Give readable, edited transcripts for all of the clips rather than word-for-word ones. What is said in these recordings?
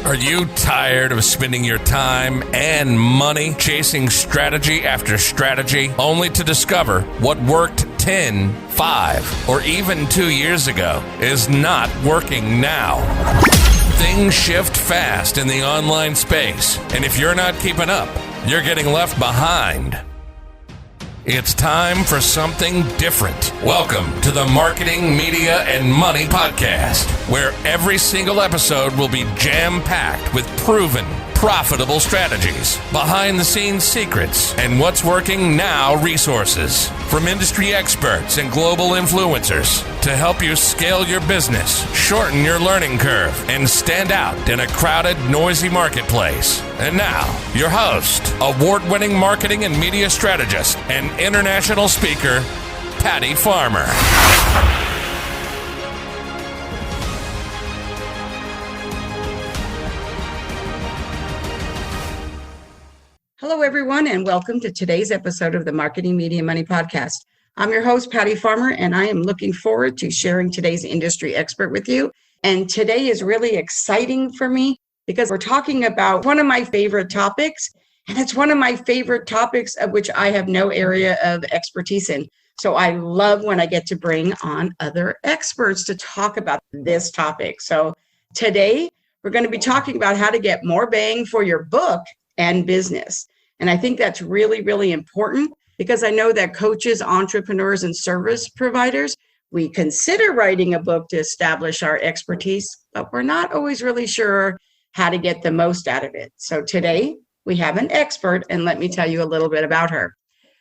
Are you tired of spending your time and money chasing strategy after strategy only to discover what worked 10, 5, or even 2 years ago is not working now? Things shift fast in the online space, and if you're not keeping up, you're getting left behind. It's time for something different. Welcome to the Marketing, Media, and Money Podcast, where every single episode will be jam-packed with proven, profitable strategies, behind-the-scenes secrets, and what's working now resources from industry experts and global influencers to help you scale your business, shorten your learning curve, and stand out in a crowded, noisy marketplace. And now, your host, award-winning marketing and media strategist, and international speaker, Patty Farmer. Hello, everyone, and welcome to today's episode of the Marketing, Media, and Money Podcast. I'm your host, Patty Farmer, and I am looking forward to sharing today's industry expert with you. And today is really exciting for me because we're talking about one of my favorite topics, and it's one of my favorite topics of which I have no area of expertise in. So I love when I get to bring on other experts to talk about this topic. So today we're going to be talking about how to get more bang for your book and business. And I think that's really, really important because I know that coaches, entrepreneurs, and service providers, we consider writing a book to establish our expertise, but we're not always really sure how to get the most out of it. So today we have an expert, and let me tell you a little bit about her.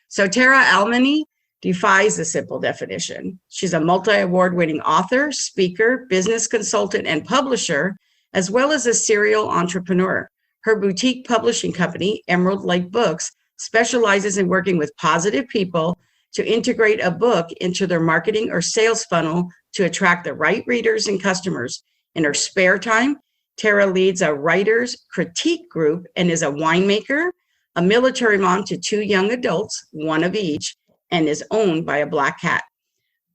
So Tara Alemany defies the simple definition. She's a multi-award-winning author, speaker, business consultant, and publisher, as well as a serial entrepreneur. Her boutique publishing company, Emerald Lake Books, specializes in working with positive people to integrate a book into their marketing or sales funnel to attract the right readers and customers. In her spare time, Tara leads a writer's critique group and is a winemaker, a military mom to 2 young adults, one of each, and is owned by a black cat.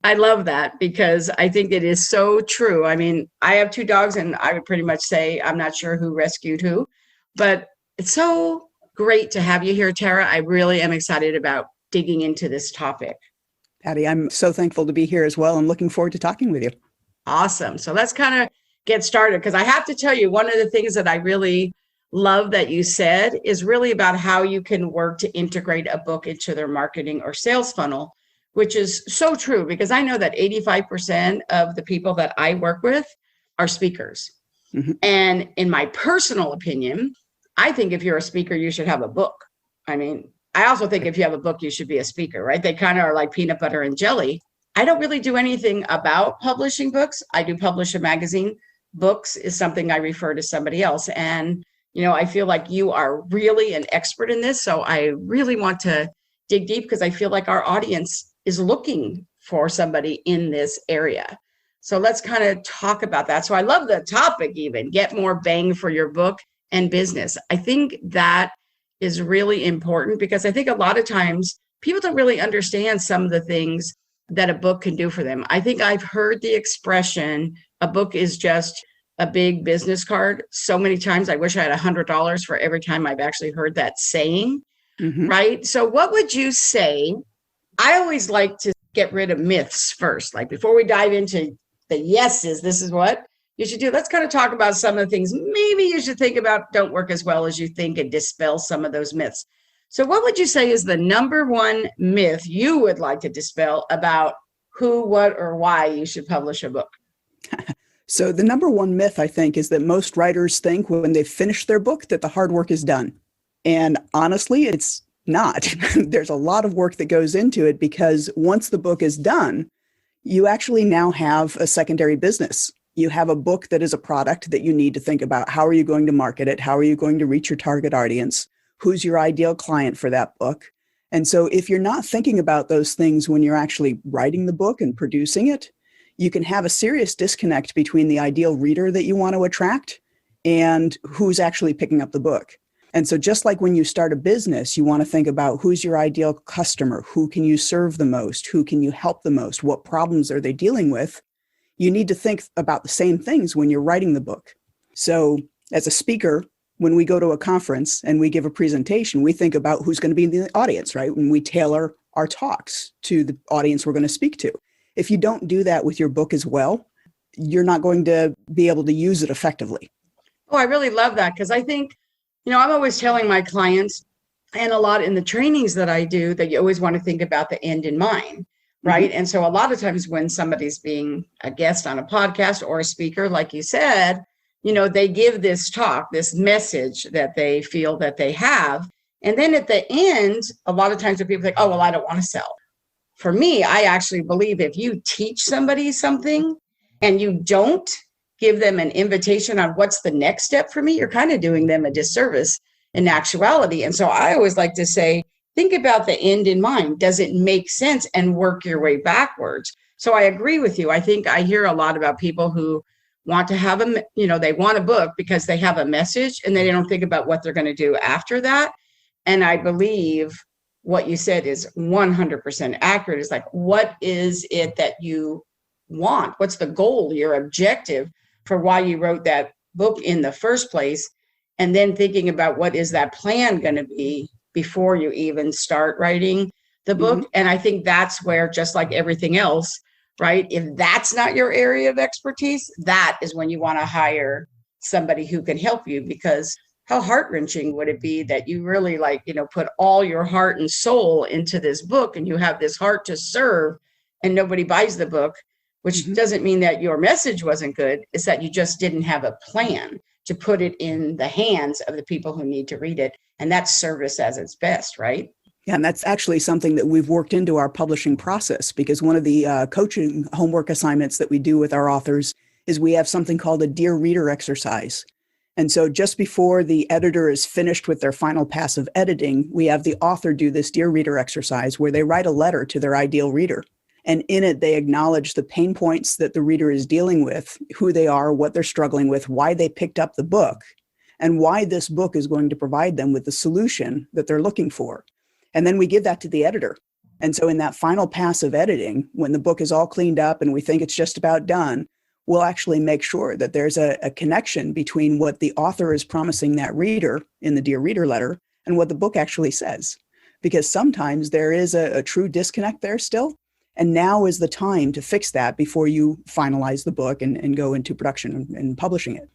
I love that because I think it is so true. I mean, I have 2 dogs, and I would pretty much say I'm not sure who rescued who. But it's so great to have you here, Tara. I really am excited about digging into this topic. Patty, I'm so thankful to be here as well. I'm looking forward to talking with you. Awesome. So let's kind of get started because I have to tell you, one of the things that I really love that you said is really about how you can work to integrate a book into their marketing or sales funnel, which is so true because I know that 85% of the people that I work with are speakers. Mm-hmm. And in my personal opinion, I think if you're a speaker, you should have a book. I mean, I also think if you have a book, you should be a speaker, right? They kind of are like peanut butter and jelly. I don't really do anything about publishing books. I do publish a magazine. Books is something I refer to somebody else. And, you know, I feel like you are really an expert in this. So I really want to dig deep because I feel like our audience is looking for somebody in this area. So let's kind of talk about that. So I love the topic even, get more bang for your book and business. I think that is really important because I think a lot of times people don't really understand some of the things that a book can do for them. I think I've heard the expression, a book is just a big business card so many times. I wish I had $100 for every time I've actually heard that saying, right? So what would you say? I always like to get rid of myths first, like before we dive into the yeses, this is what you should do. Let's kind of talk about some of the things maybe you should think about don't work as well as you think and dispel some of those myths. So what would you say is the number one myth you would like to dispel about who, what, or why you should publish a book? So the number one myth, I think, is that most writers think when they finish their book that the hard work is done. And honestly, it's not. There's a lot of work that goes into it because once the book is done, you actually now have a secondary business. You have a book that is a product that you need to think about. How are you going to market it? How are you going to reach your target audience? Who's your ideal client for that book? And so if you're not thinking about those things when you're actually writing the book and producing it, you can have a serious disconnect between the ideal reader that you want to attract and who's actually picking up the book. And so just like when you start a business, you want to think about who's your ideal customer, who can you serve the most, who can you help the most, what problems are they dealing with? You need to think about the same things when you're writing the book. So As a speaker, when we go to a conference and we give a presentation, we think about who's going to be in the audience, right? When we tailor our talks to the audience we're going to speak to. If you don't do that with your book as well, you're not going to be able to use it effectively. Oh, I really love that, because I think, I'm always telling my clients, and a lot in the trainings that I do, that you always want to think about the end in mind, right? Mm-hmm. And so a lot of times when somebody's being a guest on a podcast or a speaker, like you said, they give this talk, this message that they feel that they have. And then at the end, a lot of times when people think, oh, well, I don't want to sell. For me, I actually believe if you teach somebody something and you don't give them an invitation on what's the next step for me, you're kind of doing them a disservice in actuality. And so I always like to say, think about the end in mind. Does it make sense? And work your way backwards. So I agree with you. I think I hear a lot about people who want to have they want a book because they have a message and they don't think about what they're going to do after that. And I believe what you said is 100% accurate. It's like, what is it that you want? What's the goal, your objective for why you wrote that book in the first place? And then thinking about what is that plan going to be before you even start writing the book. Mm-hmm. And I think that's where, just like everything else, right? If that's not your area of expertise, that is when you want to hire somebody who can help you, because how heart-wrenching would it be that you really put all your heart and soul into this book and you have this heart to serve and nobody buys the book, which mm-hmm. doesn't mean that your message wasn't good. It's that you just didn't have a plan to put it in the hands of the people who need to read it. And that's service as its best, right? Yeah, and that's actually something that we've worked into our publishing process, because one of the coaching homework assignments that we do with our authors is we have something called a Dear Reader exercise. And so just before the editor is finished with their final pass of editing, we have the author do this Dear Reader exercise where they write a letter to their ideal reader. And in it, they acknowledge the pain points that the reader is dealing with, who they are, what they're struggling with, why they picked up the book, and why this book is going to provide them with the solution that they're looking for. And then we give that to the editor. And so in that final pass of editing, when the book is all cleaned up and we think it's just about done, we'll actually make sure that there's a connection between what the author is promising that reader in the Dear Reader letter and what the book actually says. Because sometimes there is a true disconnect there still. And now is the time to fix that before you finalize the book and go into production and publishing it.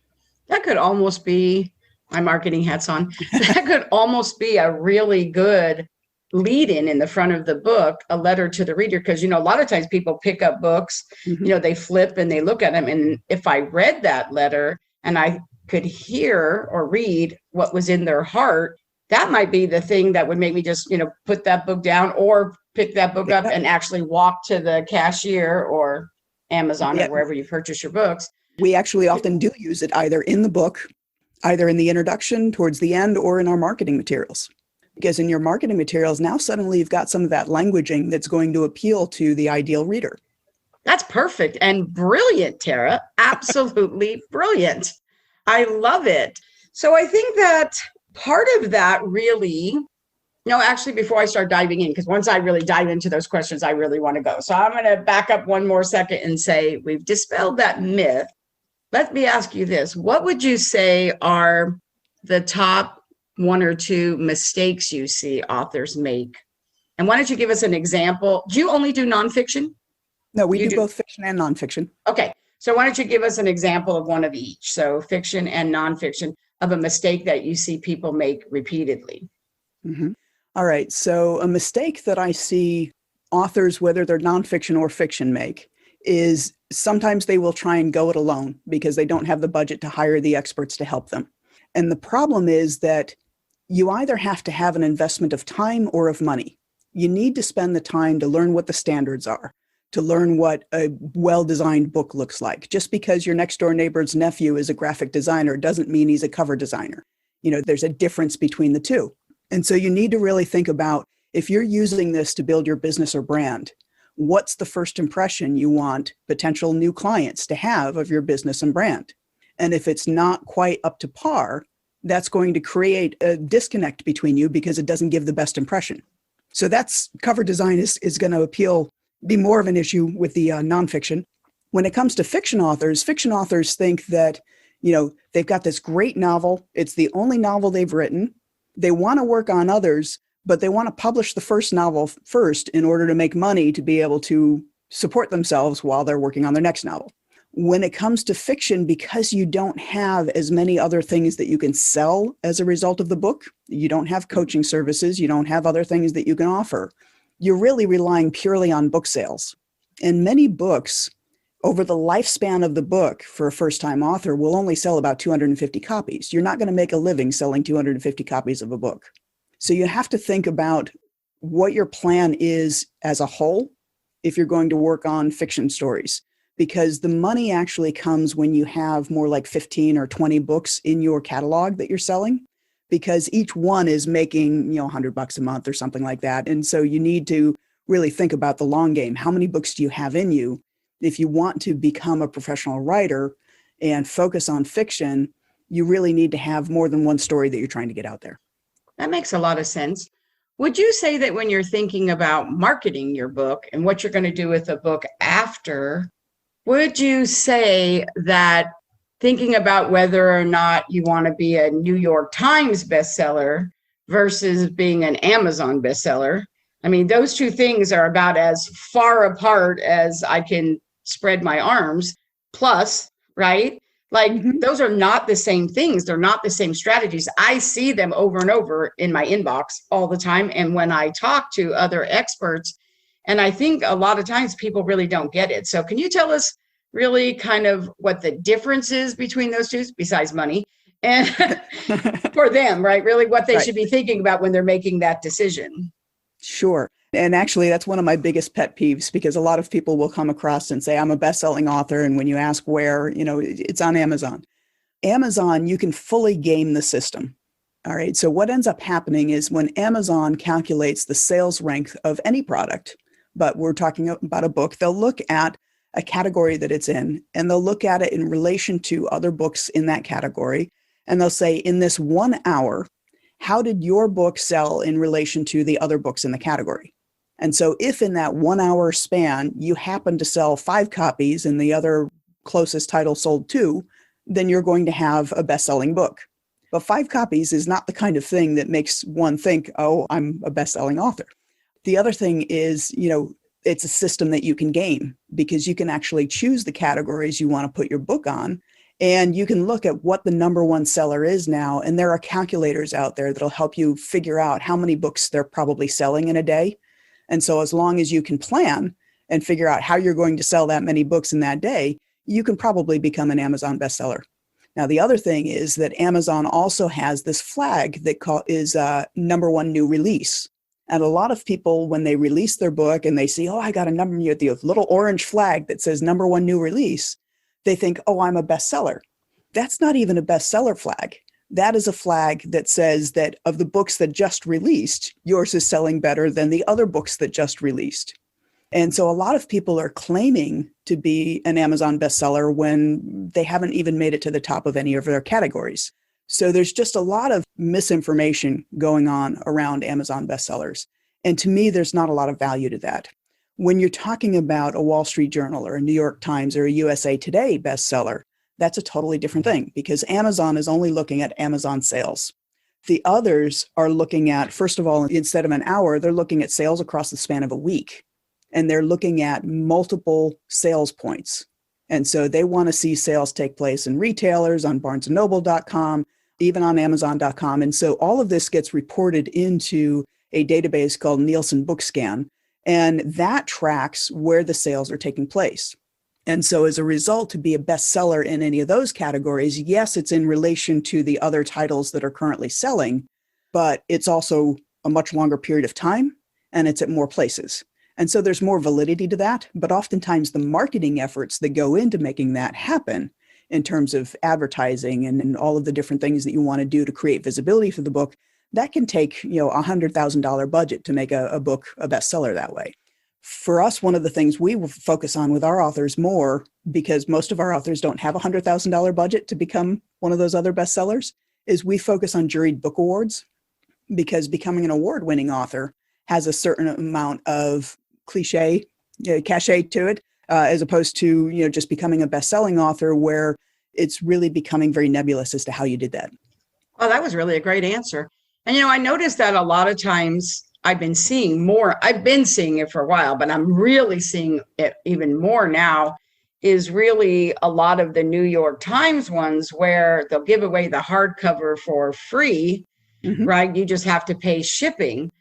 That could almost be, my marketing hat's on, that could almost be a really good lead in the front of the book, a letter to the reader. Because, a lot of times people pick up books, mm-hmm. They flip and they look at them. And if I read that letter and I could hear or read what was in their heart, that might be the thing that would make me just, put that book down or pick that book up and actually walk to the cashier or Amazon or wherever you purchase your books. We actually often do use it either in the book, either in the introduction, towards the end, or in our marketing materials. Because in your marketing materials, now suddenly you've got some of that languaging that's going to appeal to the ideal reader. That's perfect and brilliant, Tara. Absolutely brilliant. I love it. So I think that part of that really, actually, before I start diving in, because once I really dive into those questions, I really want to go. So I'm going to back up one more second and say, we've dispelled that myth. Let me ask you this. What would you say are the top one or two mistakes you see authors make? And why don't you give us an example? Do you only do nonfiction? No, we do both fiction and nonfiction. Okay. So why don't you give us an example of one of each? So fiction and nonfiction, of a mistake that you see people make repeatedly. Mm-hmm. All right. So a mistake that I see authors, whether they're nonfiction or fiction, make is sometimes they will try and go it alone because they don't have the budget to hire the experts to help them. And the problem is that you either have to have an investment of time or of money. You need to spend the time to learn what the standards are, to learn what a well-designed book looks like. Just because your next door neighbor's nephew is a graphic designer doesn't mean he's a cover designer. There's a difference between the two. And so you need to really think about, if you're using this to build your business or brand, what's the first impression you want potential new clients to have of your business and brand? And if it's not quite up to par, that's going to create a disconnect between you because it doesn't give the best impression. So that's cover design is going to be more of an issue with the nonfiction. When it comes to fiction authors think that, They've got this great novel. It's the only novel they've written. They want to work on others, but they want to publish the first novel first in order to make money to be able to support themselves while they're working on their next novel. When it comes to fiction, because you don't have as many other things that you can sell as a result of the book, you don't have coaching services, you don't have other things that you can offer, you're really relying purely on book sales. And many books, over the lifespan of the book for a first-time author, will only sell about 250 copies. You're not going to make a living selling 250 copies of a book. So you have to think about what your plan is as a whole if you're going to work on fiction stories, because the money actually comes when you have more like 15 or 20 books in your catalog that you're selling, because each one is making, $100 a month or something like that. And so you need to really think about the long game. How many books do you have in you? If you want to become a professional writer and focus on fiction, you really need to have more than one story that you're trying to get out there. That makes a lot of sense. Would you say that when you're thinking about marketing your book and what you're going to do with the book after, would you say that thinking about whether or not you want to be a New York Times bestseller versus being an Amazon bestseller, I mean, those two things are about as far apart as I can spread my arms, plus, right? Like, those are not the same things. They're not the same strategies. I see them over and over in my inbox all the time. And when I talk to other experts, and I think a lot of times people really don't get it. So can you tell us really kind of what the difference is between those two, besides money, and for them, right? Really what they should be thinking about when they're making that decision. Sure. And actually, that's one of my biggest pet peeves, because a lot of people will come across and say, I'm a best-selling author. And when you ask where, it's on Amazon. Amazon, you can fully game the system. All right. So what ends up happening is when Amazon calculates the sales rank of any product, but we're talking about a book, they'll look at a category that it's in, and they'll look at it in relation to other books in that category. And they'll say, in this 1 hour, how did your book sell in relation to the other books in the category? And so if in that 1 hour span, you happen to sell 5 copies and the other closest title sold 2, then you're going to have a best-selling book. But 5 copies is not the kind of thing that makes one think, oh, I'm a best-selling author. The other thing is, it's a system that you can game, because you can actually choose the categories you want to put your book on. And you can look at what the number one seller is now. And there are calculators out there that'll help you figure out how many books they're probably selling in a day. And so as long as you can plan and figure out how you're going to sell that many books in that day, you can probably become an Amazon bestseller. Now, the other thing is that Amazon also has this flag that is number one new release. And a lot of people, when they release their book and they see, oh, I got a number, the little orange flag that says number one new release, they think, oh, I'm a bestseller. That's not even a bestseller flag. That is a flag that says that of the books that just released, yours is selling better than the other books that just released. And so a lot of people are claiming to be an Amazon bestseller when they haven't even made it to the top of any of their categories. So there's just a lot of misinformation going on around Amazon bestsellers. And to me, there's not a lot of value to that. When you're talking about a Wall Street Journal or a New York Times or a USA Today bestseller, that's a totally different thing, because Amazon is only looking at Amazon sales. The others are looking at, first of all, instead of an hour, they're looking at sales across the span of a week. And they're looking at multiple sales points. And so they want to see sales take place in retailers, on barnesandnoble.com, even on amazon.com. And so all of this gets reported into a database called Nielsen Bookscan, and that tracks where the sales are taking place. And so as a result, to be a bestseller in any of those categories, yes, it's in relation to the other titles that are currently selling, but it's also a much longer period of time, and it's at more places. And so there's more validity to that, but oftentimes the marketing efforts that go into making that happen in terms of advertising and all of the different things that you want to do to create visibility for the book, that can take, $100,000 budget to make a book a bestseller that way. For us, one of the things we will focus on with our authors more, because most of our authors don't have a $100,000 budget to become one of those other bestsellers, is we focus on juried book awards, because becoming an award-winning author has a certain amount of cachet to it, as opposed to, just becoming a best-selling author, where it's really becoming very nebulous as to how you did that. Oh, that was really a great answer. And, I noticed that a lot of times I've been seeing it for a while, but I'm really seeing it even more now, is really a lot of the New York Times ones where they'll give away the hardcover for free, right? You just have to pay shipping.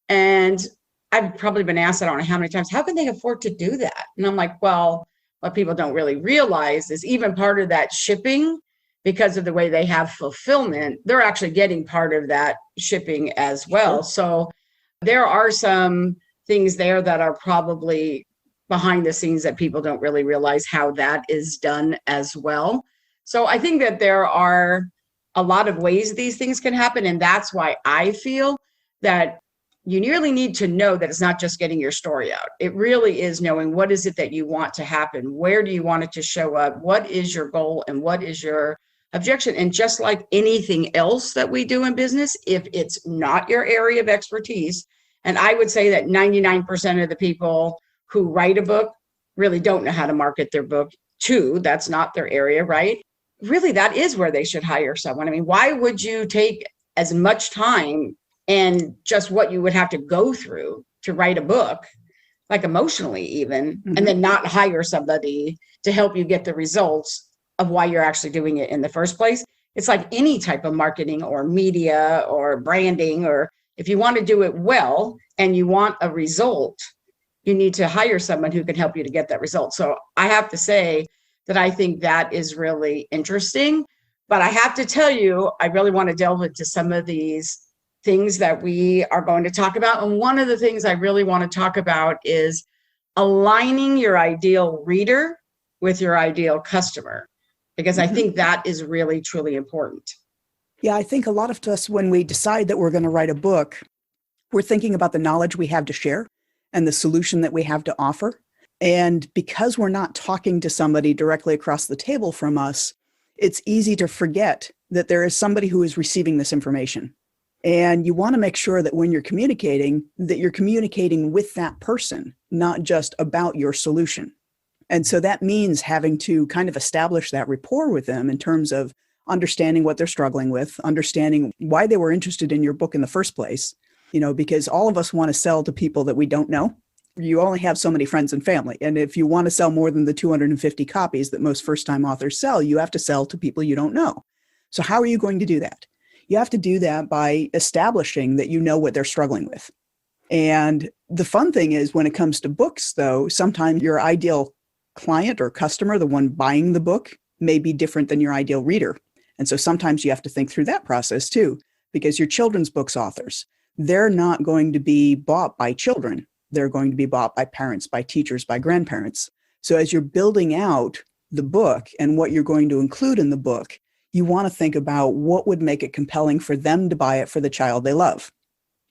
And I've probably been asked, I don't know how many times, how can they afford to do that? And I'm like, well, what people don't really realize is even part of that shipping, because of the way they have fulfillment, they're actually getting part of that shipping as well. So there are some things there that are probably behind the scenes that people don't really realize how that is done as well. So I think that there are a lot of ways these things can happen. And that's why I feel that you really need to know that it's not just getting your story out. It really is knowing what is it that you want to happen? Where do you want it to show up? What is your goal and what is your objection? And just like anything else that we do in business, if it's not your area of expertise, and I would say that 99% of the people who write a book really don't know how to market their book too. That's not their area, right? Really, that is where they should hire someone. I mean, why would you take as much time and just what you would have to go through to write a book, like emotionally even, and then not hire somebody to help you get the results of why you're actually doing it in the first place? It's like any type of marketing or media or branding, or if you want to do it well and you want a result, you need to hire someone who can help you to get that result. So I have to say that I think that is really interesting, but I have to tell you, I really want to delve into some of these things that we are going to talk about. And one of the things I really want to talk about is aligning your ideal reader with your ideal customer, because I think that is really, truly important. Yeah, I think a lot of us, when we decide that we're going to write a book, we're thinking about the knowledge we have to share and the solution that we have to offer. And because we're not talking to somebody directly across the table from us, it's easy to forget that there is somebody who is receiving this information. And you want to make sure that when you're communicating, that you're communicating with that person, not just about your solution. And so that means having to kind of establish that rapport with them in terms of understanding what they're struggling with, understanding why they were interested in your book in the first place, because all of us want to sell to people that we don't know. You only have so many friends and family. And if you want to sell more than the 250 copies that most first-time authors sell, you have to sell to people you don't know. So how are you going to do that? You have to do that by establishing that you know what they're struggling with. And the fun thing is, when it comes to books, though, sometimes your ideal client or customer, the one buying the book, may be different than your ideal reader. And so sometimes you have to think through that process too, because your children's books authors, they're not going to be bought by children. They're going to be bought by parents, by teachers, by grandparents. So as you're building out the book and what you're going to include in the book, you want to think about what would make it compelling for them to buy it for the child they love.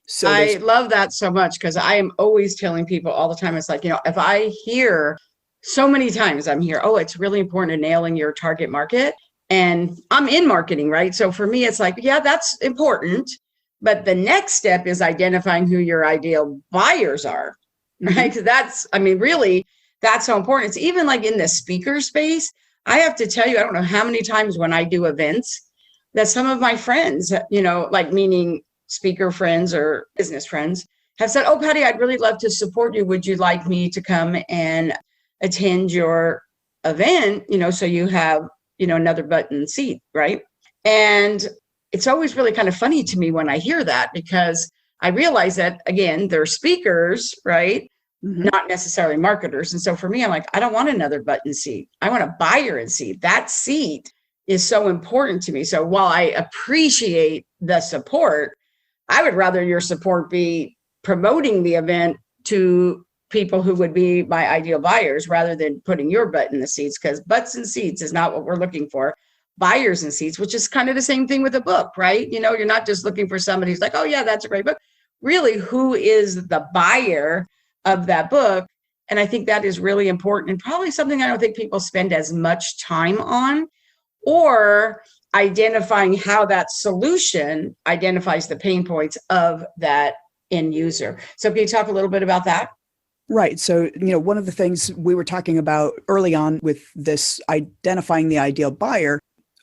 So I love that so much, because I am always telling people all the time, it's like, if I hear so many times, I'm here, oh, it's really important to nailing your target market. And I'm in marketing, right? So for me, it's like, yeah, that's important. But the next step is identifying who your ideal buyers are, right? Because really, that's so important. It's even like in the speaker space. I have to tell you, I don't know how many times when I do events that some of my friends, like meaning speaker friends or business friends, have said, oh, Patty, I'd really love to support you. Would you like me to come and attend your event? So you have, another button seat, right? And it's always really kind of funny to me when I hear that, because I realize that, again, they're speakers, right? Not necessarily marketers. And so for me, I'm like, I don't want another button seat. I want a buyer in seat. That seat is so important to me. So while I appreciate the support, I would rather your support be promoting the event to people who would be my ideal buyers rather than putting your butt in the seats, because butts and seats is not what we're looking for. Buyers and seats, which is kind of the same thing with a book, right? You're not just looking for somebody who's like, oh yeah, that's a great book. Really, who is the buyer of that book? And I think that is really important, and probably something I don't think people spend as much time on, or identifying how that solution identifies the pain points of that end user. So can you talk a little bit about that? Right. So, one of the things we were talking about early on with this identifying the ideal buyer,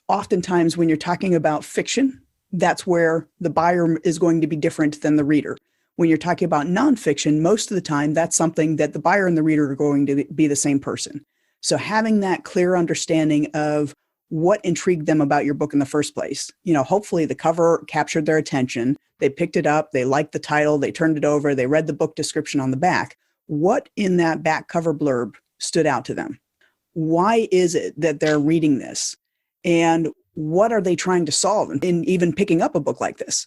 oftentimes when you're talking about fiction, that's where the buyer is going to be different than the reader. When you're talking about nonfiction, most of the time, that's something that the buyer and the reader are going to be the same person. So having that clear understanding of what intrigued them about your book in the first place, hopefully the cover captured their attention. They picked it up, they liked the title, they turned it over, they read the book description on the back. What in that back cover blurb stood out to them? Why is it that they're reading this? And what are they trying to solve in even picking up a book like this?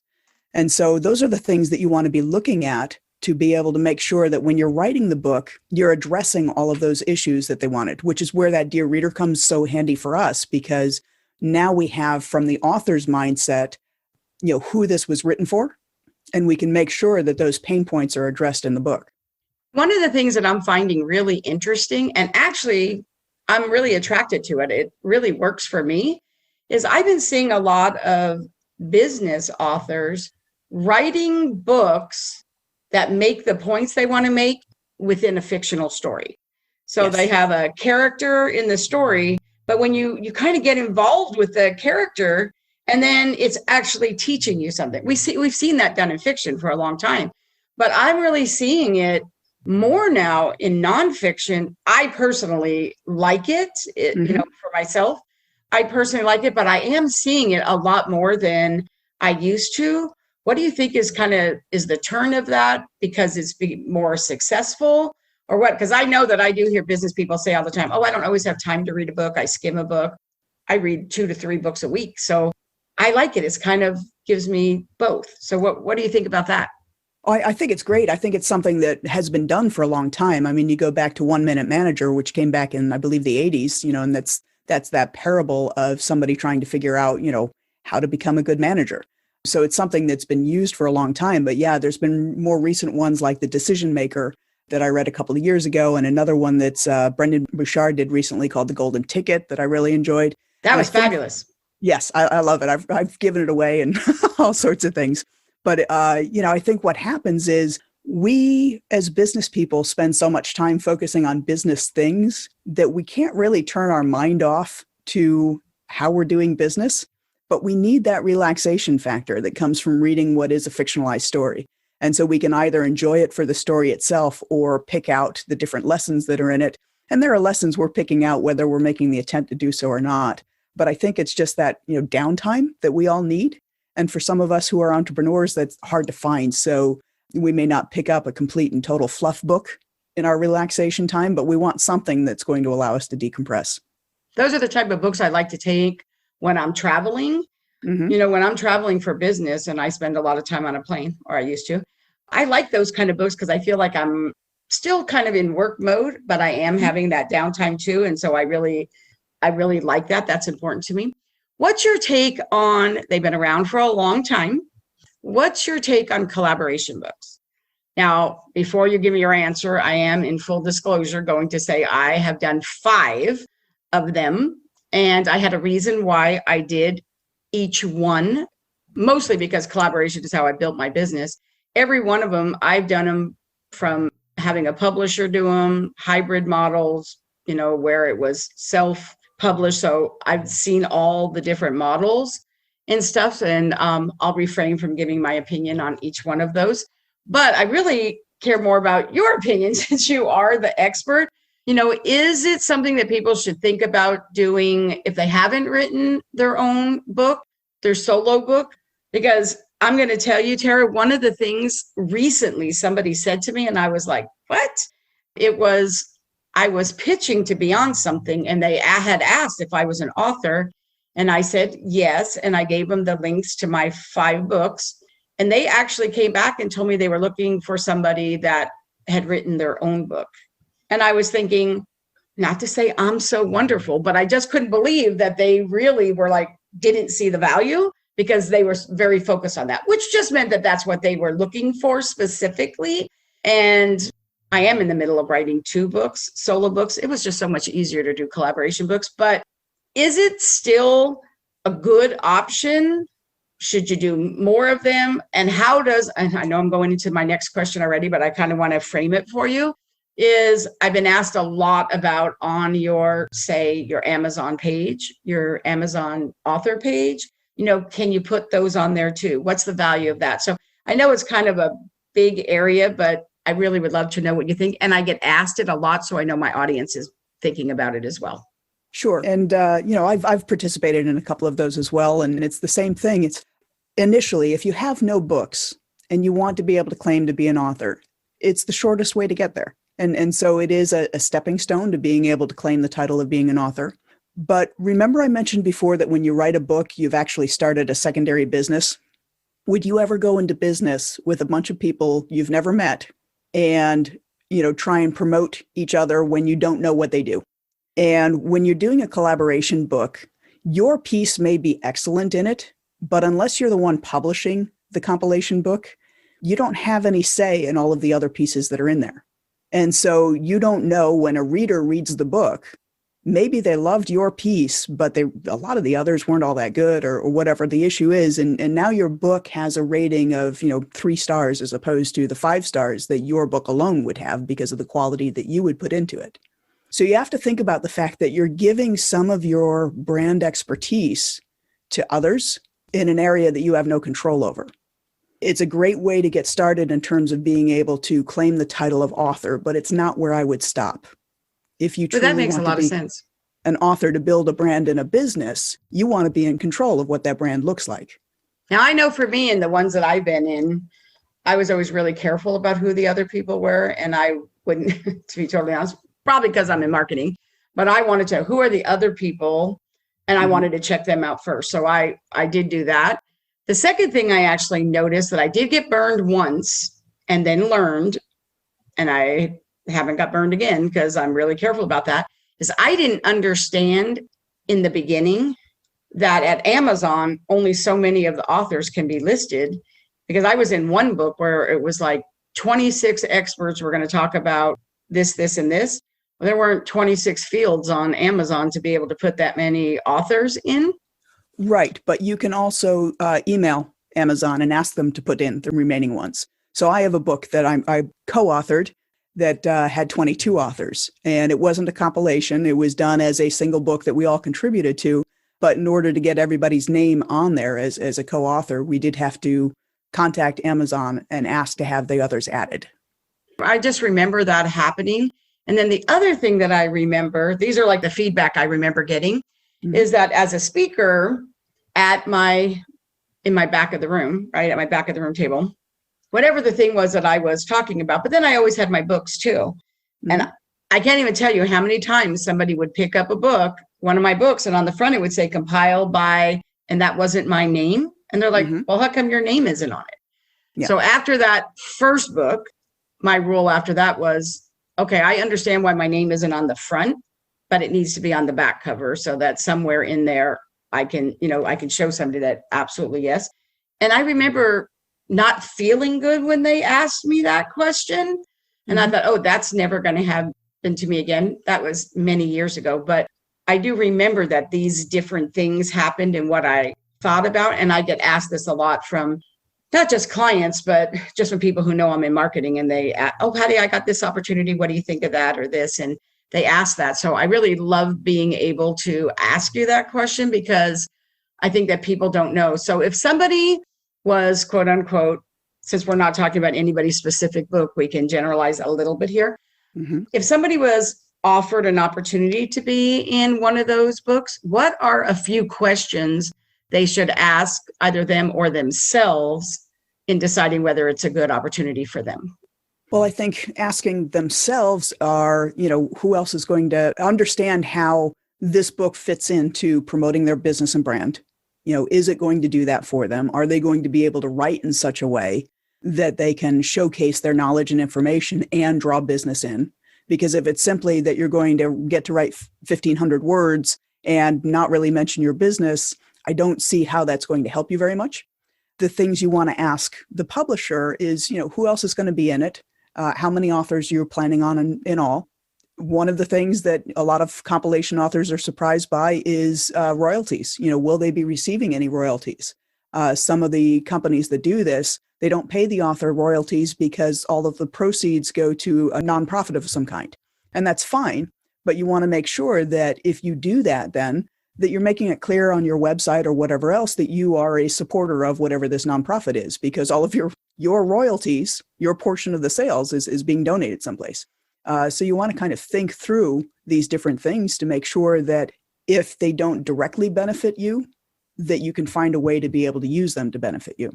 And so those are the things that you want to be looking at to be able to make sure that when you're writing the book, you're addressing all of those issues that they wanted, which is where that Dear Reader comes so handy for us, because now we have from the author's mindset, who this was written for, and we can make sure that those pain points are addressed in the book. One of the things that I'm finding really interesting, and actually I'm really attracted to it really works for me, is I've been seeing a lot of business authors writing books that make the points they want to make within a fictional story. So Yes. They have a character in the story, but when you kind of get involved with the character, and then it's actually teaching you something. We've seen that done in fiction for a long time, but I'm really seeing it more now in nonfiction. I personally like it, for myself. I personally like it, but I am seeing it a lot more than I used to. What do you think is the turn of that because it's more successful or what? Because I know that I do hear business people say all the time, I don't always have time to read a book. I skim a book. I read 2 to 3 books a week. So I like it. It's gives me both. So what do you think about that? I think it's great. I think it's something that has been done for a long time. I mean, you go back to 1 Minute Manager, which came back in, I believe, the 80s, and that's that parable of somebody trying to figure out, how to become a good manager. So it's something that's been used for a long time. But yeah, there's been more recent ones like The Decision Maker that I read a couple of years ago, and another one that's Brendan Bouchard did recently called The Golden Ticket that I really enjoyed. That was fabulous. Yes, I love it. I've given it away and all sorts of things. But, I think what happens is we as business people spend so much time focusing on business things that we can't really turn our mind off to how we're doing business. But we need that relaxation factor that comes from reading what is a fictionalized story. And so we can either enjoy it for the story itself or pick out the different lessons that are in it. And there are lessons we're picking out whether we're making the attempt to do so or not. But I think it's just that, downtime that we all need. And for some of us who are entrepreneurs, that's hard to find. So we may not pick up a complete and total fluff book in our relaxation time, but we want something that's going to allow us to decompress. Those are the type of books I like to take when I'm traveling. Mm-hmm. When I'm traveling for business and I spend a lot of time on a plane, or I used to, I like those kind of books because I feel like I'm still kind of in work mode, but I am having that downtime too. And so I really like that. That's important to me. What's your take on, they've been around for a long time. What's your take on collaboration books? Now, before you give me your answer, I am in full disclosure going to say I have done 5 of them. And I had a reason why I did each one, mostly because collaboration is how I built my business. Every one of them, I've done them from having a publisher do them, hybrid models, where it was self-published. So I've seen all the different models and stuff, and I'll refrain from giving my opinion on each one of those. But I really care more about your opinion since you are the expert. Is it something that people should think about doing if they haven't written their own book, their solo book? Because I'm going to tell you, Tara, one of the things recently somebody said to me, and I was like, what? I was pitching to be on something, and they had asked if I was an author. And I said, yes. And I gave them the links to my 5 books. And they actually came back and told me they were looking for somebody that had written their own book. And I was thinking, not to say I'm so wonderful, but I just couldn't believe that they really were didn't see the value because they were very focused on that, which just meant that that's what they were looking for specifically. And I am in the middle of writing 2 books, solo books. It was just so much easier to do collaboration books. But is it still a good option? Should you do more of them? And and I know I'm going into my next question already, but I kind of want to frame it for you. is I've been asked a lot about on your, say, your Amazon page, your Amazon author page, can you put those on there too? What's the value of that? So I know it's kind of a big area, but I really would love to know what you think. And I get asked it a lot, so I know my audience is thinking about it as well. Sure. And, I've participated in a couple of those as well. And it's the same thing. It's initially, if you have no books and you want to be able to claim to be an author, it's the shortest way to get there. And so it is a stepping stone to being able to claim the title of being an author. But remember I mentioned before that when you write a book, you've actually started a secondary business. Would you ever go into business with a bunch of people you've never met and, try and promote each other when you don't know what they do? And when you're doing a collaboration book, your piece may be excellent in it, but unless you're the one publishing the compilation book, you don't have any say in all of the other pieces that are in there. And so you don't know when a reader reads the book, maybe they loved your piece, but a lot of the others weren't all that good or whatever the issue is. And now your book has a rating of, 3 stars as opposed to the 5 stars that your book alone would have because of the quality that you would put into it. So you have to think about the fact that you're giving some of your brand expertise to others in an area that you have no control over. It's a great way to get started in terms of being able to claim the title of author, but it's not where I would stop. If you truly But that makes want a lot to of be sense. an author to build a brand in a business, you want to be in control of what that brand looks like. Now, I know for me and the ones that I've been in, I was always really careful about who the other people were. And I wouldn't, to be totally honest, probably because I'm in marketing, but I wanted to, who are the other people? And I wanted to check them out first. So I did do that. The second thing I actually noticed that I did get burned once and then learned, and I haven't got burned again because I'm really careful about that, is I didn't understand in the beginning that at Amazon, only so many of the authors can be listed, because I was in one book where it was like 26 experts were going to talk about this, this, and this. Well, there weren't 26 fields on Amazon to be able to put that many authors in. Right. But you can also email Amazon and ask them to put in the remaining ones. So I have a book that I co-authored that had 22 authors, and it wasn't a compilation. It was done as a single book that we all contributed to. But in order to get everybody's name on there as a co-author, we did have to contact Amazon and ask to have the others added. I just remember that happening. And then the other thing that I remember, these are like the feedback I remember getting, is that as a speaker in my back of the room, right, at my back of the room table, whatever the thing was that I was talking about, but then I always had my books too. And I can't even tell you how many times somebody would pick up a book, one of my books, and on the front it would say compiled by, and that wasn't my name. And they're like, well, how come your name isn't on it? Yeah. So after that first book, my rule after that was, okay, I understand why my name isn't on the front, but it needs to be on the back cover so that somewhere in there I can show somebody that absolutely yes. And I remember not feeling good when they asked me that question. And I thought, oh, that's never going to happen to me again. That was many years ago. But I do remember that these different things happened and what I thought about. And I get asked this a lot from not just clients, but just from people who know I'm in marketing, and they, oh, Patty, I got this opportunity. What do you think of that or this? And they ask that. So I really love being able to ask you that question, because I think that people don't know. So if somebody was, quote unquote, since we're not talking about anybody's specific book, we can generalize a little bit here. If somebody was offered an opportunity to be in one of those books, what are a few questions they should ask either them or themselves in deciding whether it's a good opportunity for them? Well, I think asking themselves are, who else is going to understand how this book fits into promoting their business and brand? Is it going to do that for them? Are they going to be able to write in such a way that they can showcase their knowledge and information and draw business in? Because if it's simply that you're going to get to write 1,500 words and not really mention your business, I don't see how that's going to help you very much. The things you want to ask the publisher is, who else is going to be in it? How many authors you're planning on in all? One of the things that a lot of compilation authors are surprised by is royalties. Will they be receiving any royalties? Some of the companies that do this, They don't pay the author royalties because all of the proceeds go to a nonprofit of some kind. And that's fine, but you want to make sure that if you do that, then that you're making it clear on your website or whatever else that you are a supporter of whatever this nonprofit is, because all of your royalties, your portion of the sales is being donated someplace. So you want to kind of think through these different things to make sure that if they don't directly benefit you, that you can find a way to be able to use them to benefit you.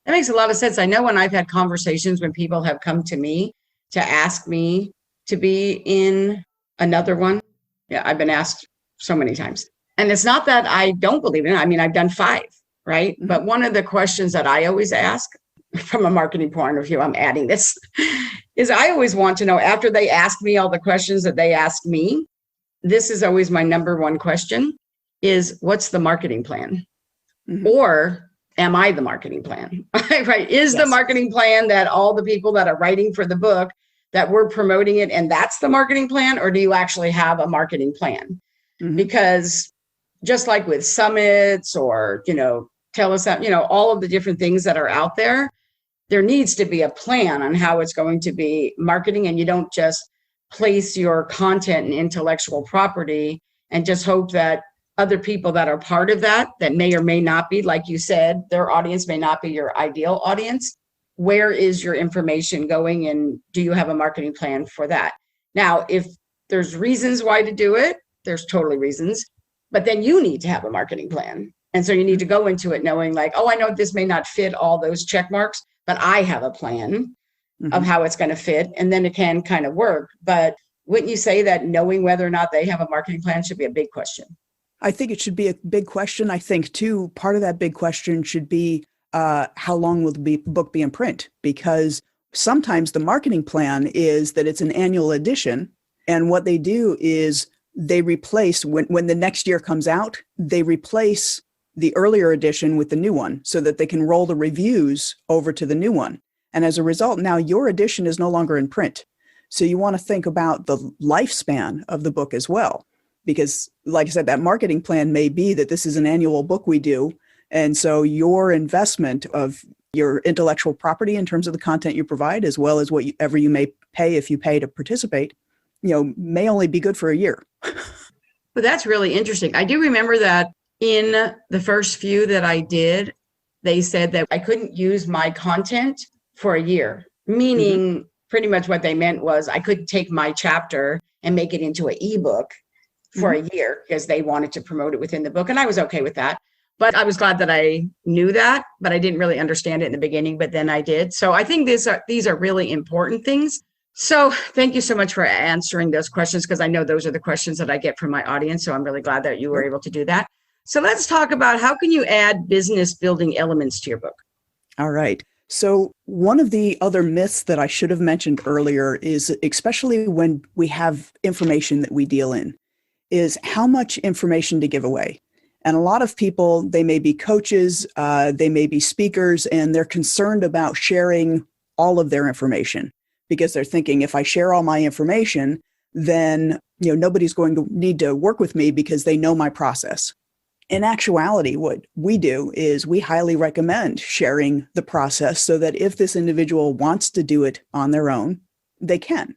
That makes a lot of sense. I know when I've had conversations when people have come to me to ask me to be in another one. Yeah, I've been asked so many times. And it's not that I don't believe in it. I mean, I've done 5, right? Mm-hmm. But one of the questions that I always ask from a marketing point of view, I'm adding this, is I always want to know, after they ask me all the questions that they ask me, this is always my number one question, is what's the marketing plan? Mm-hmm. Or am I the marketing plan? Right? Is the marketing plan that all the people that are writing for the book, that we're promoting it, and that's the marketing plan? Or do you actually have a marketing plan? Mm-hmm. Because just like with summits or, tell us that, all of the different things that are out there, there needs to be a plan on how it's going to be marketing. And you don't just place your content and intellectual property and just hope that other people that are part of that may or may not be, like you said, their audience may not be your ideal audience. Where is your information going? And do you have a marketing plan for that? Now, if there's reasons why to do it, there's totally reasons, but then you need to have a marketing plan. And so you need to go into it knowing like, oh, I know this may not fit all those check marks, but I have a plan of how it's going to fit. And then it can kind of work. But wouldn't you say that knowing whether or not they have a marketing plan should be a big question? I think it should be a big question. I think, too, part of that big question should be how long will the book be in print? Because sometimes the marketing plan is that it's an annual edition. And what they do is they replace, when the next year comes out, they replace the earlier edition with the new one so that they can roll the reviews over to the new one. And as a result, now your edition is no longer in print. So you want to think about the lifespan of the book as well. Because like I said, that marketing plan may be that this is an annual book we do. And so your investment of your intellectual property in terms of the content you provide, as well as whatever you may pay if you pay to participate, may only be good for a year. But that's really interesting. I do remember that in the first few that I did, they said that I couldn't use my content for a year, meaning pretty much what they meant was I couldn't take my chapter and make it into an ebook for a year because they wanted to promote it within the book. And I was okay with that. But I was glad that I knew that, but I didn't really understand it in the beginning, but then I did. So I think these are really important things. So thank you so much for answering those questions, because I know those are the questions that I get from my audience. So I'm really glad that you were able to do that. So let's talk about how can you add business building elements to your book? All right. So one of the other myths that I should have mentioned earlier is, especially when we have information that we deal in, is how much information to give away. And a lot of people, they may be coaches, they may be speakers, and they're concerned about sharing all of their information because they're thinking, if I share all my information, then nobody's going to need to work with me because they know my process. In actuality, what we do is we highly recommend sharing the process so that if this individual wants to do it on their own, they can.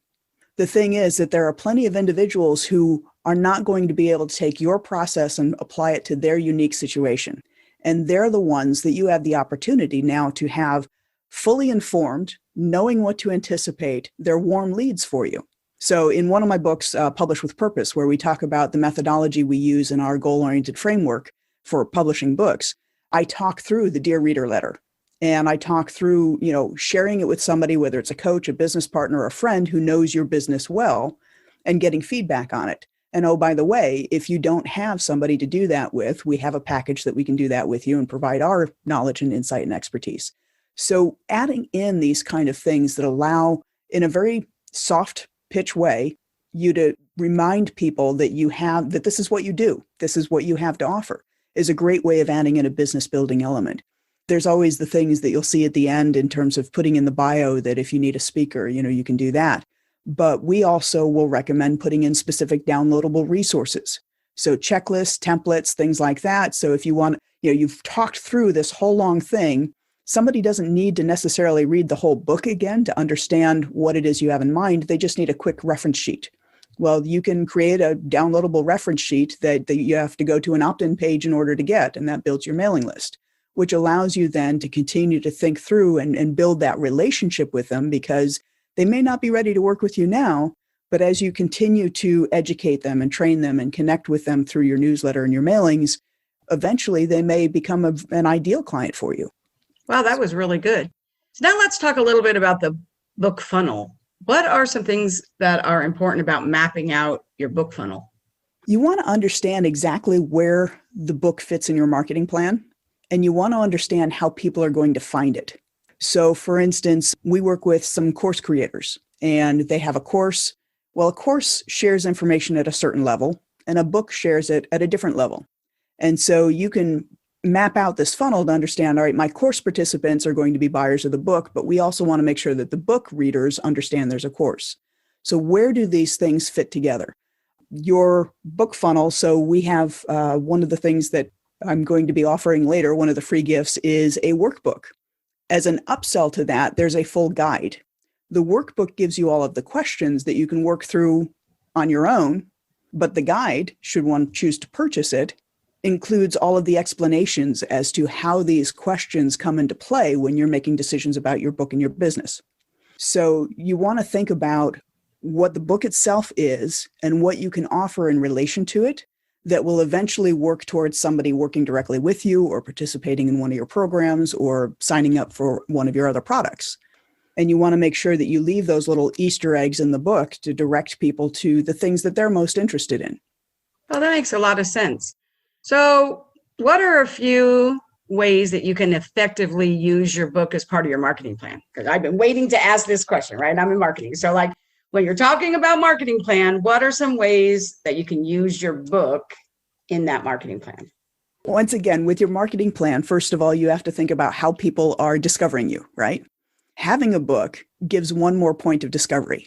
The thing is that there are plenty of individuals who are not going to be able to take your process and apply it to their unique situation. And they're the ones that you have the opportunity now to have fully informed, knowing what to anticipate, they're warm leads for you. So in one of my books, Publish with Purpose, where we talk about the methodology we use in our goal-oriented framework for publishing books, I talk through the Dear Reader letter. And I talk through, sharing it with somebody, whether it's a coach, a business partner, or a friend who knows your business well, and getting feedback on it. And oh, by the way, if you don't have somebody to do that with, we have a package that we can do that with you and provide our knowledge and insight and expertise. So adding in these kind of things that allow, in a very soft pitch way, you to remind people that this is what you do, this is what you have to offer, is a great way of adding in a business building element. There's always the things that you'll see at the end in terms of putting in the bio that if you need a speaker, you can do that. But we also will recommend putting in specific downloadable resources. So checklists, templates, things like that. So if you want, you've talked through this whole long thing, Somebody doesn't need to necessarily read the whole book again to understand what it is you have in mind. They just need a quick reference sheet. Well, you can create a downloadable reference sheet that you have to go to an opt-in page in order to get, and that builds your mailing list, which allows you then to continue to think through and build that relationship with them, because they may not be ready to work with you now, but as you continue to educate them and train them and connect with them through your newsletter and your mailings, eventually they may become an ideal client for you. Wow, that was really good. So now let's talk a little bit about the book funnel. What are some things that are important about mapping out your book funnel? You want to understand exactly where the book fits in your marketing plan, and you want to understand how people are going to find it. So for instance, we work with some course creators and they have a course. Well, a course shares information at a certain level and a book shares it at a different level. And so you can map out this funnel to understand, all right, my course participants are going to be buyers of the book, but we also want to make sure that the book readers understand there's a course. So where do these things fit together? Your book funnel. So we have one of the things that I'm going to be offering later, one of the free gifts is a workbook. As an upsell to that, there's a full guide. The workbook gives you all of the questions that you can work through on your own, but the guide, should one choose to purchase it, includes all of the explanations as to how these questions come into play when you're making decisions about your book and your business. So you want to think about what the book itself is and what you can offer in relation to it that will eventually work towards somebody working directly with you or participating in one of your programs or signing up for one of your other products. And you want to make sure that you leave those little Easter eggs in the book to direct people to the things that they're most interested in. Well, that makes a lot of sense. So what are a few ways that you can effectively use your book as part of your marketing plan? Because I've been waiting to ask this question, right? I'm in marketing. So like when you're talking about marketing plan, what are some ways that you can use your book in that marketing plan? Once again, with your marketing plan, first of all, you have to think about how people are discovering you, right? Having a book gives one more point of discovery.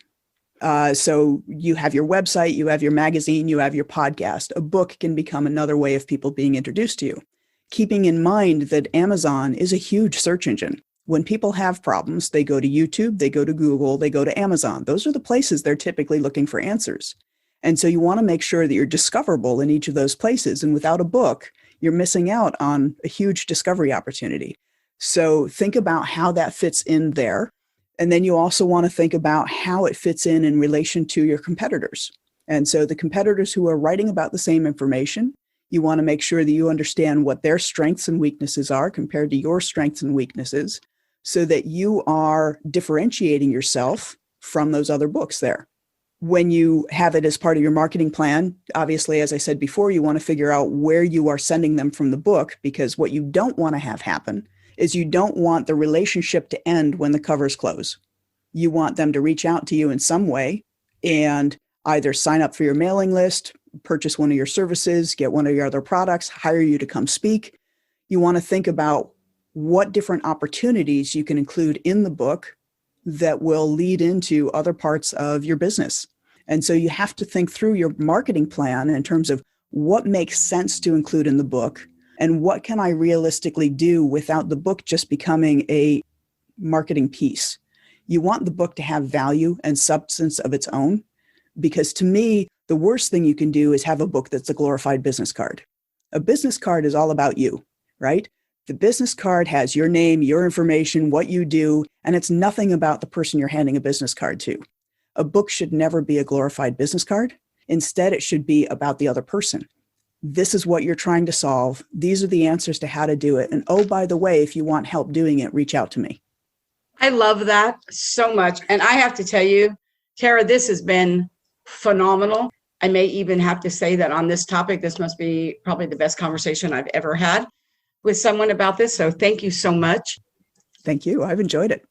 So you have your website, you have your magazine, you have your podcast. A book can become another way of people being introduced to you. Keeping in mind that Amazon is a huge search engine. When people have problems, they go to YouTube, they go to Google, they go to Amazon. Those are the places they're typically looking for answers. And so you want to make sure that you're discoverable in each of those places. And without a book, you're missing out on a huge discovery opportunity. So think about how that fits in there. And then you also want to think about how it fits in relation to your competitors. And so the competitors who are writing about the same information, you want to make sure that you understand what their strengths and weaknesses are compared to your strengths and weaknesses so that you are differentiating yourself from those other books there. When you have it as part of your marketing plan, obviously, as I said before, you want to figure out where you are sending them from the book, because what you don't want to have happen is you don't want the relationship to end when the covers close. You want them to reach out to you in some way and either sign up for your mailing list, purchase one of your services, get one of your other products, hire you to come speak. You want to think about what different opportunities you can include in the book that will lead into other parts of your business. And so you have to think through your marketing plan in terms of what makes sense to include in the book and what can I realistically do without the book just becoming a marketing piece. You want the book to have value and substance of its own, because to me, the worst thing you can do is have a book that's a glorified business card. A business card is all about you, right? The business card has your name, your information, what you do, and it's nothing about the person you're handing a business card to. A book should never be a glorified business card. Instead, it should be about the other person. This is what you're trying to solve. These are the answers to how to do it. And oh, by the way, if you want help doing it, reach out to me. I love that so much. And I have to tell you, Tara, this has been phenomenal. I may even have to say that on this topic, this must be probably the best conversation I've ever had with someone about this. So thank you so much. Thank you. I've enjoyed it.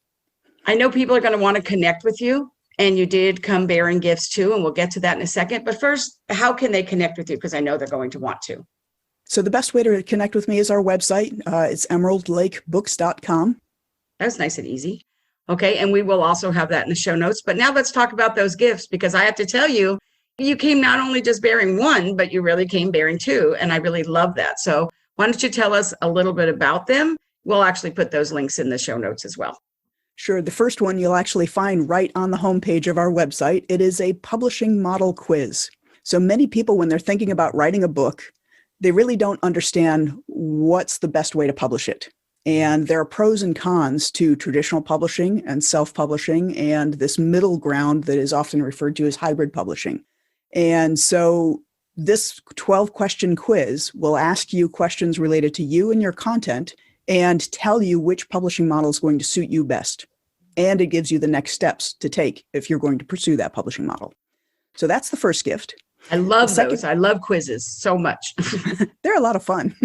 I know people are going to want to connect with you, and you did come bearing gifts too, and we'll get to that in a second. But first, how can they connect with you? Because I know they're going to want to. So the best way to connect with me is our website. It's emeraldlakebooks.com. That's nice and easy. Okay. And we will also have that in the show notes. But now let's talk about those gifts, because I have to tell you, you came not only just bearing one, but you really came bearing two. And I really love that. So why don't you tell us a little bit about them We'll actually put those links in the show notes as well. Sure. The first one you'll actually find right on the homepage of our website. It is a publishing model quiz. So many people, when they're thinking about writing a book, they really don't understand what's the best way to publish it. And there are pros and cons to traditional publishing and self-publishing and this middle ground that is often referred to as hybrid publishing. And so this 12-question quiz will ask you questions related to you and your content and tell you which publishing model is going to suit you best. And it gives you the next steps to take if you're going to pursue that publishing model. So that's the first gift. I love those. I love quizzes so much. They're a lot of fun.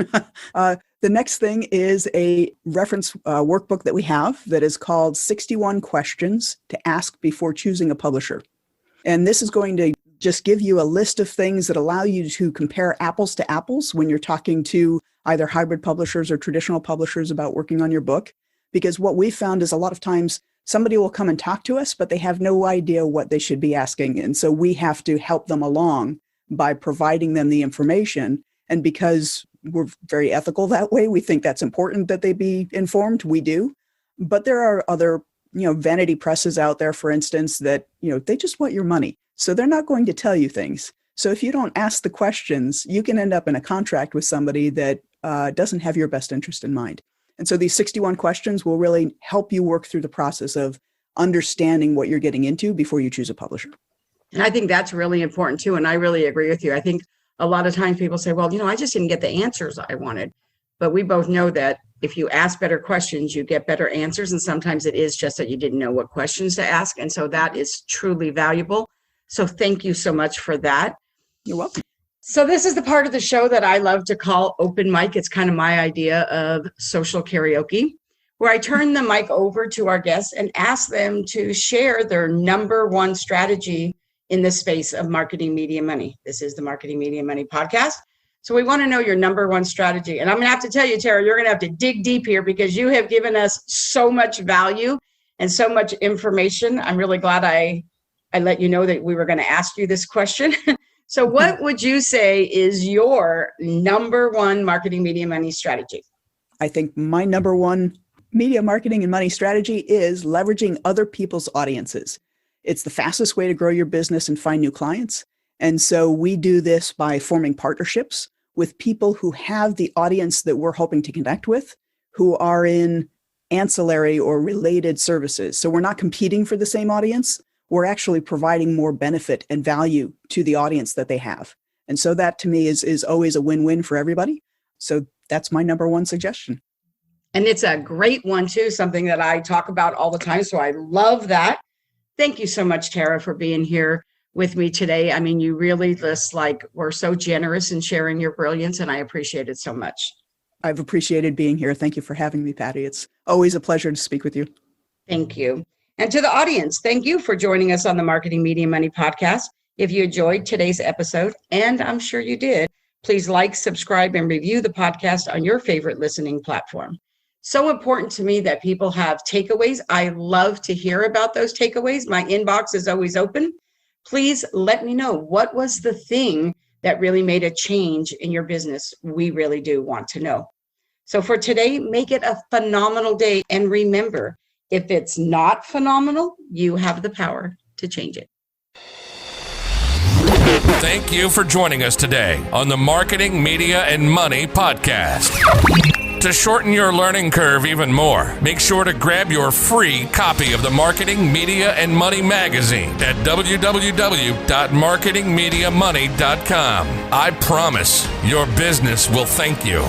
The next thing is a reference workbook that we have that is called 61 Questions to Ask Before Choosing a Publisher. And this is going to just give you a list of things that allow you to compare apples to apples when you're talking to either hybrid publishers or traditional publishers about working on your book. Because what we found is a lot of times somebody will come and talk to us, but they have no idea what they should be asking. And so we have to help them along by providing them the information. And because we're very ethical that way, we think that's important that they be informed. We do. But there are other, vanity presses out there, for instance, that, they just want your money. So they're not going to tell you things. So if you don't ask the questions, you can end up in a contract with somebody that doesn't have your best interest in mind. And so these 61 questions will really help you work through the process of understanding what you're getting into before you choose a publisher. And I think that's really important too. And I really agree with you. I think a lot of times people say, well, I just didn't get the answers I wanted. But we both know that if you ask better questions, you get better answers. And sometimes it is just that you didn't know what questions to ask. And so that is truly valuable. So thank you so much for that. You're welcome. So this is the part of the show that I love to call open mic. It's kind of my idea of social karaoke, where I turn the mic over to our guests and ask them to share their number one strategy in the space of marketing media money. This is the Marketing Media Money podcast. So we want to know your number one strategy. And I'm going to have to tell you, Tara, you're going to have to dig deep here because you have given us so much value and so much information. I'm really glad I let you know that we were going to ask you this question. So what would you say is your number one marketing media money strategy? I think my number one media marketing and money strategy is leveraging other people's audiences. It's the fastest way to grow your business and find new clients. And so we do this by forming partnerships with people who have the audience that we're hoping to connect with, who are in ancillary or related services. So we're not competing for the same audience. We're actually providing more benefit and value to the audience that they have. And so that to me is always a win-win for everybody. So that's my number one suggestion. And it's a great one too, something that I talk about all the time. So I love that. Thank you so much, Tara, for being here with me today. I mean, you really just were so generous in sharing your brilliance, and I appreciate it so much. I've appreciated being here. Thank you for having me, Patty. It's always a pleasure to speak with you. Thank you. And to the audience, thank you for joining us on the Marketing Media Money podcast. If you enjoyed today's episode, and I'm sure you did, please like, subscribe, and review the podcast on your favorite listening platform. So important to me that people have takeaways. I love to hear about those takeaways. My inbox is always open. Please let me know, what was the thing that really made a change in your business? We really do want to know. So for today, make it a phenomenal day. And remember, if it's not phenomenal, you have the power to change it. Thank you for joining us today on the Marketing, Media, and Money podcast. To shorten your learning curve even more, make sure to grab your free copy of the Marketing, Media, and Money magazine at www.marketingmediamoney.com. I promise your business will thank you.